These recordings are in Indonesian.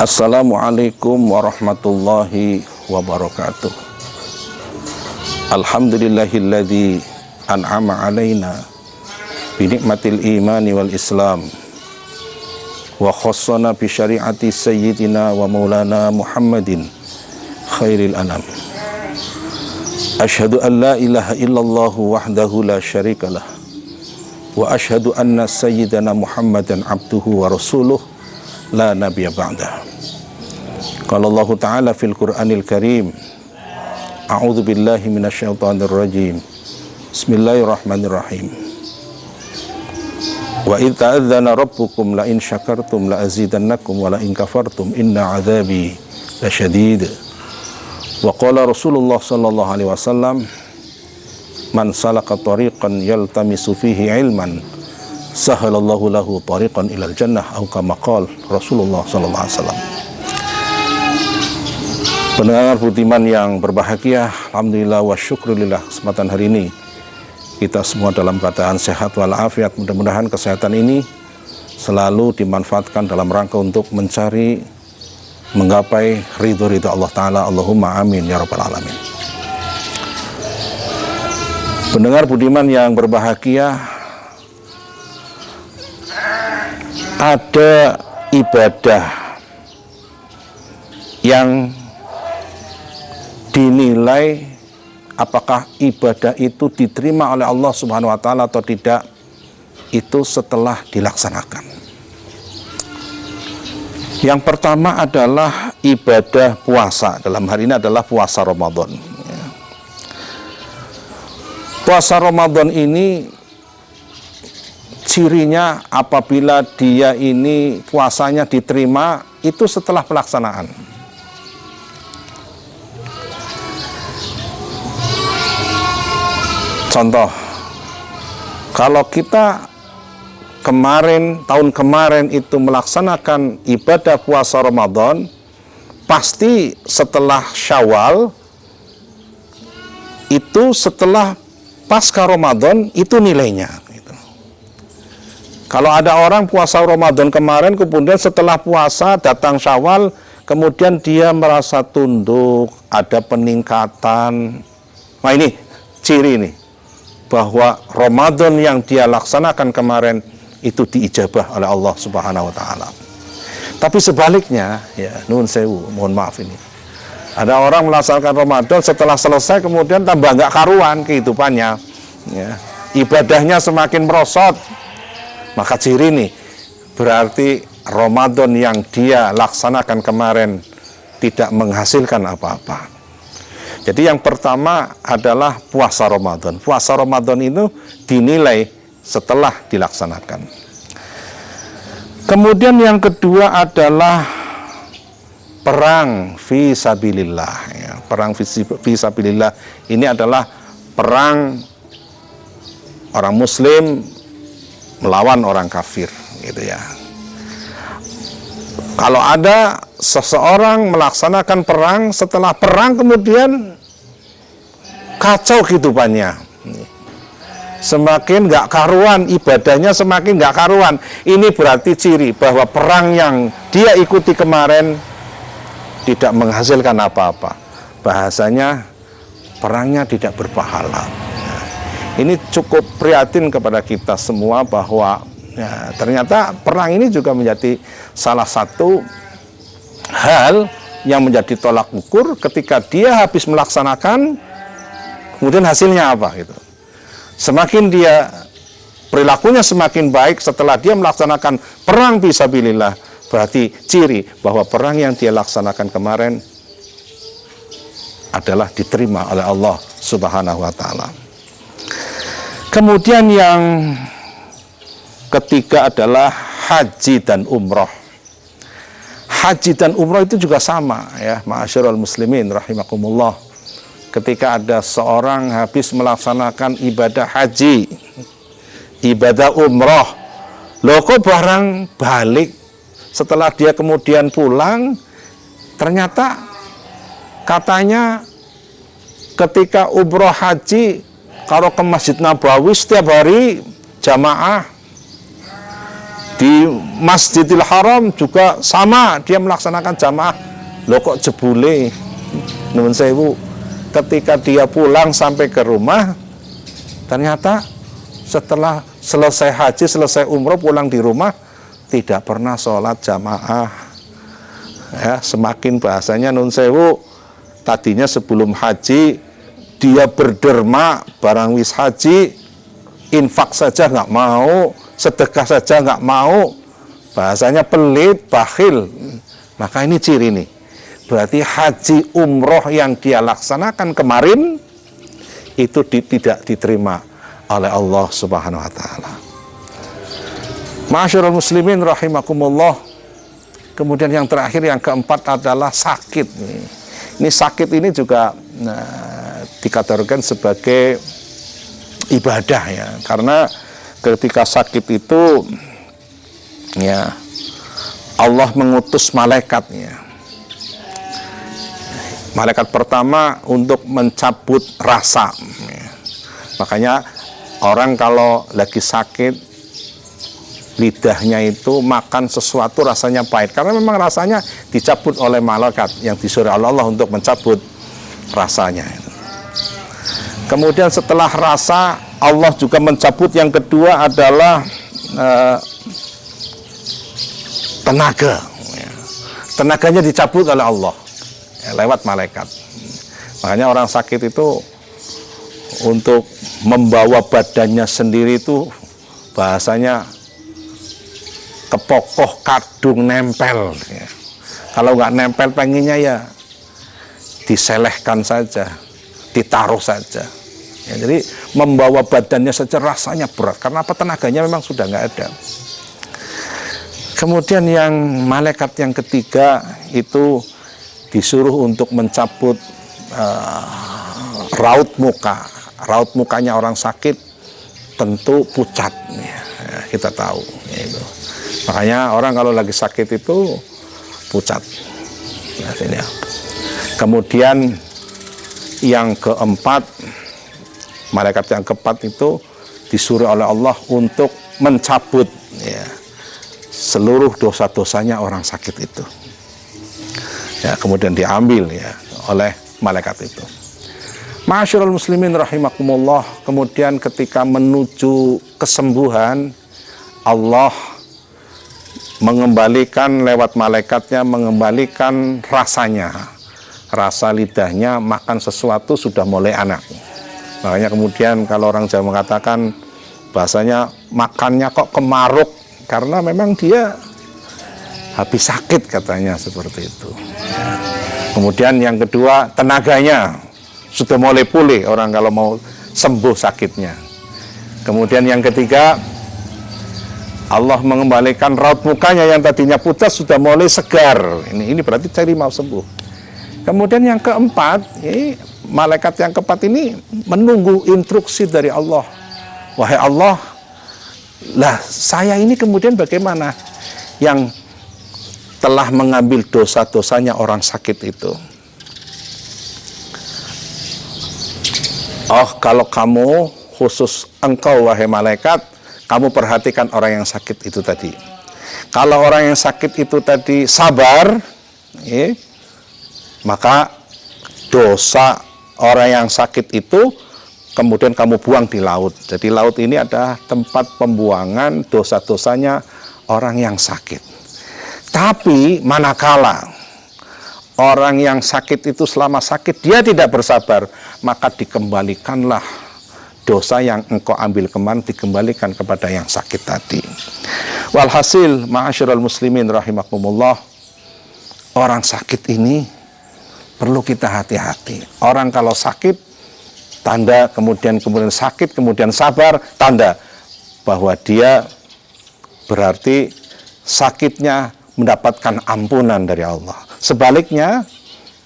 Assalamualaikum warahmatullahi wabarakatuh. Alhamdulillahilladzi an'ama alaina bi nikmatil imani wal islam wa khassana bi syariati sayyidina wa maulana Muhammadin khairil anam. Asyhadu an la ilaha illallah wahdahu la syarikalah wa asyhadu anna sayyidana Muhammadan abduhu wa rasuluh la nabiyya ba'dah. Qala Allah Ta'ala fil Qur'anil Karim, a'udzu billahi minasyaitonir rajim. Bismillahirrahmanirrahim. Wa idz ta'adzana rabbukum la in syakartum la azidannakum wa la in kafartum inna 'adzabi lasyadid. Wa qala Rasulullah sallallahu alaihi wasallam, man salaka tariqan yaltamisu fihi ilman sahalallahu lahu tariqan ilal jannah atau kama qala Rasulullah sallallahu alaihi wasallam. Pendengar budiman yang berbahagia, alhamdulillah wa syukurillah, kesempatan hari ini kita semua dalam keadaan sehat walafiat. Mudah-mudahan kesehatan ini selalu dimanfaatkan dalam rangka untuk mencari menggapai ridho Allah Ta'ala. Allahumma amin ya rabbal alamin. Pendengar budiman yang berbahagia, ada ibadah yang dinilai apakah ibadah itu diterima oleh Allah Subhanahu wa Ta'ala atau tidak, itu setelah dilaksanakan. Yang pertama adalah ibadah puasa. Dalam hari ini adalah puasa Ramadan. Puasa Ramadan ini cirinya apabila dia ini puasanya diterima itu setelah pelaksanaan. Contoh, kalau kita tahun kemarin itu melaksanakan ibadah puasa Ramadan, pasti setelah Syawal, itu setelah pasca Ramadan itu nilainya. Kalau ada orang puasa Ramadan kemarin, kemudian setelah puasa datang Syawal, kemudian dia merasa tunduk, ada peningkatan. Nah ini ciri nih, bahwa Ramadan yang dia laksanakan kemarin itu diijabah oleh Allah Subhanahu wa Ta'ala. Tapi sebaliknya, ya nun sewu, mohon maaf ini, ada orang melaksanakan Ramadan setelah selesai kemudian tambah nggak karuan kehidupannya, ya, ibadahnya semakin merosot. Maka ciri nih, berarti Ramadan yang dia laksanakan kemarin tidak menghasilkan apa-apa. Jadi yang pertama adalah puasa Ramadan. Puasa Ramadan itu dinilai setelah dilaksanakan. Kemudian yang kedua adalah perang fisabilillah. Ya, perang fisabilillah ini adalah perang orang Muslim melawan orang kafir, gitu ya. Kalau ada seseorang melaksanakan perang, setelah perang kemudian kacau kehidupannya, semakin gak karuan, ibadahnya semakin gak karuan, ini berarti ciri bahwa perang yang dia ikuti kemarin tidak menghasilkan apa-apa. Bahasanya perangnya tidak berpahala. Ini cukup prihatin kepada kita semua bahwa ya, ternyata perang ini juga menjadi salah satu hal yang menjadi tolak ukur ketika dia habis melaksanakan, kemudian hasilnya apa gitu. Semakin dia perilakunya semakin baik setelah dia melaksanakan perang fisabilillah, berarti ciri bahwa perang yang dia laksanakan kemarin adalah diterima oleh Allah Subhanahu wa Ta'ala. Kemudian yang ketiga adalah haji dan umroh. Haji dan umroh itu juga sama, ya, ma'asyiral muslimin rahimakumullah. Ketika ada seorang habis melaksanakan ibadah haji, ibadah umroh, loh kok barang balik setelah dia kemudian pulang, ternyata katanya ketika umroh haji kalau ke Masjid Nabawi setiap hari jamaah, Di Masjidil Haram juga sama, dia melaksanakan jamaah. Loh kok jebule, nuwun sewu, ketika dia pulang sampai ke rumah, ternyata setelah selesai haji, selesai umroh, pulang di rumah, tidak pernah sholat jamaah. Ya, semakin bahasanya nun sewu, tadinya sebelum haji, dia berderma, barang wis haji, infak saja nggak mau, sedekah saja nggak mau, bahasanya pelit, bakhil. Maka ini ciri nih, berarti haji umroh yang dia laksanakan kemarin itu tidak diterima oleh Allah Subhanahu wa Ta'ala. Ma'asyiral muslimin rahimakumullah. Kemudian yang terakhir, yang keempat adalah sakit. Ini sakit ini juga dikategorikan sebagai ibadah ya, karena ketika sakit itu ya Allah mengutus malaikatnya. Malaikat pertama untuk mencabut rasa ya. Makanya orang kalau lagi sakit, lidahnya itu makan sesuatu rasanya pahit, karena memang rasanya dicabut oleh malaikat yang disuruh Allah untuk mencabut rasanya. Kemudian setelah rasa, Allah juga mencabut yang kedua adalah tenaga. Tenaganya dicabut oleh Allah ya, lewat malaikat. Makanya orang sakit itu untuk membawa badannya sendiri itu bahasanya kepokoh kadung nempel ya. Kalau nggak nempel pengennya ya diselehkan saja, ditaruh saja ya, jadi membawa badannya saja rasanya berat, karena apa? Tenaganya memang sudah nggak ada. Kemudian yang malaikat yang ketiga itu disuruh untuk mencabut raut muka. Raut mukanya orang sakit tentu pucat ya, kita tahu ya, itu. Makanya orang kalau lagi sakit itu pucat nah, sini ya. Kemudian yang keempat, malaikat yang keempat itu disuruh oleh Allah untuk mencabut ya, seluruh dosa-dosanya orang sakit itu ya, kemudian diambil ya oleh malaikat itu. Ma'asyiral muslimin rahimakumullah. Kemudian ketika menuju kesembuhan, Allah mengembalikan lewat malaikatnya, mengembalikan rasanya, rasa lidahnya, makan sesuatu sudah mulai enak. Makanya kemudian kalau orang Jawa mengatakan bahasanya makannya kok kemaruk, karena memang dia habis sakit katanya, seperti itu. Kemudian yang kedua, tenaganya sudah mulai pulih orang kalau mau sembuh sakitnya. Kemudian yang ketiga, Allah mengembalikan raut mukanya yang tadinya pucat sudah mulai segar. Ini berarti cari mau sembuh. Kemudian yang keempat, malaikat yang keempat ini menunggu instruksi dari Allah. Wahai Allah, lah saya ini kemudian bagaimana yang telah mengambil dosa-dosanya orang sakit itu? Oh, kalau kamu, khusus engkau wahai malaikat, kamu perhatikan orang yang sakit itu tadi. Kalau orang yang sakit itu tadi sabar, maka dosa orang yang sakit itu kemudian kamu buang di laut. Jadi laut ini adalah tempat pembuangan dosa-dosanya orang yang sakit. Tapi manakala orang yang sakit itu selama sakit dia tidak bersabar, maka dikembalikanlah dosa yang engkau ambil kemarin, dikembalikan kepada yang sakit tadi. Walhasil, ma'asyiral muslimin rahimakumullah, orang sakit ini perlu kita hati-hati. Orang kalau sakit, tanda kemudian sakit, kemudian sabar, tanda bahwa dia berarti sakitnya mendapatkan ampunan dari Allah. Sebaliknya,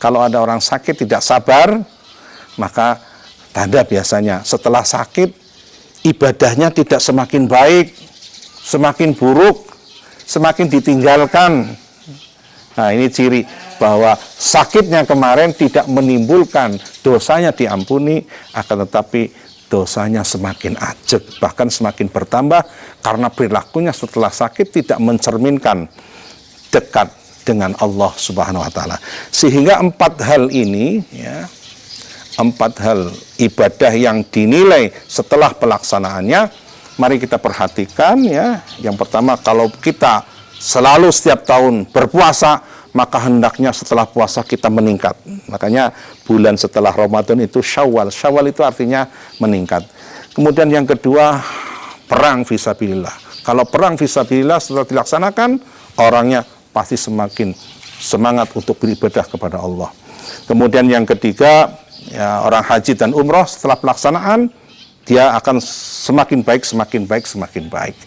kalau ada orang sakit tidak sabar, maka tanda biasanya setelah sakit, ibadahnya tidak semakin baik, semakin buruk, semakin ditinggalkan. Nah, ini ciri bahwa sakitnya kemarin tidak menimbulkan dosanya diampuni, akan tetapi dosanya semakin ajeg, bahkan semakin bertambah karena perilakunya setelah sakit tidak mencerminkan dekat dengan Allah Subhanahu wa taala. Sehingga 4 hal ini ya, 4 hal ibadah yang dinilai setelah pelaksanaannya, mari kita perhatikan ya. Yang pertama, kalau kita selalu setiap tahun berpuasa, maka hendaknya setelah puasa kita meningkat. Makanya bulan setelah Ramadan itu Syawal. Syawal itu artinya meningkat. Kemudian yang kedua, perang fisabilillah. Kalau perang fisabilillah setelah dilaksanakan, orangnya pasti semakin semangat untuk beribadah kepada Allah. Kemudian yang ketiga, ya, orang haji dan umroh setelah pelaksanaan, dia akan semakin baik, semakin baik, semakin baik.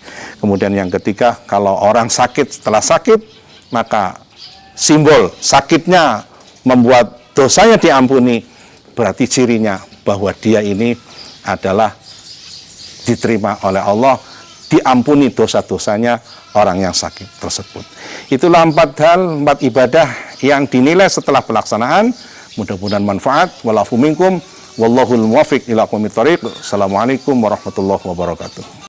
Kemudian yang ketiga, kalau orang sakit setelah sakit, maka simbol sakitnya membuat dosanya diampuni, berarti cirinya bahwa dia ini adalah diterima oleh Allah, diampuni dosa-dosanya orang yang sakit tersebut. Itulah 4 hal, 4 ibadah yang dinilai setelah pelaksanaan. Mudah-mudahan manfaat. Walafu minkum, wallahul muwafiq ila aqwamit thoriq. Assalamualaikum warahmatullahi wabarakatuh.